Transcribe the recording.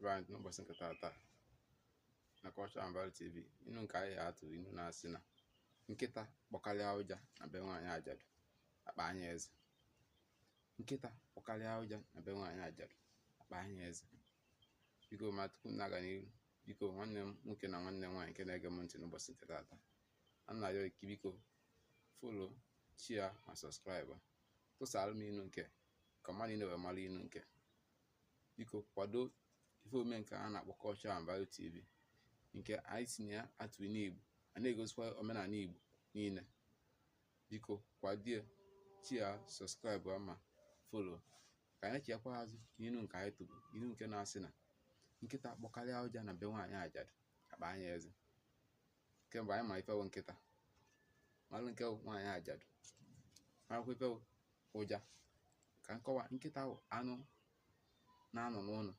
Right, n'ụbọchị nke taata na Cultural and Value TV, inu nke anyị atụ inu na-asị na nkịta kpọkarịa ụja na be nwaanyị ajadu akpa anya eze. Nkịta kpọkarịa ụja na be nwaanyị ajadu akpa anya eze. Biko ma tupu m na-aga n'ihu, biko nwanne m nwoke na nwanne m nwaanyị nke na-ege m ntị n'ụbọchị nke taata, ana m arịọ gị biko follow, share ma subscribe, tụsara m inu nke ka mmadụ niile wee mara inu nke. Biko kwado ife ome nke a na-akpọ Cultural and Value TV, nke anyị tinye ya atụ n'Igbo a na-egosikwa omenala Igbo niile. Biko kwadie, chia, subscribe ma follow ka anyị chiakwa azụ n'inu nke anyị tụrụ, inu nke na-asị na nkịta kpọkarịa ụja na be nwaanyị ajadu akpa anya eze. Kemgbe anyị ma ifewo nkịta, malụ nke nwaanyị ajadu, marakwa ifewo ụja. Ka nkọwa, nkịta bụ anụ na-anọ n'ụlọ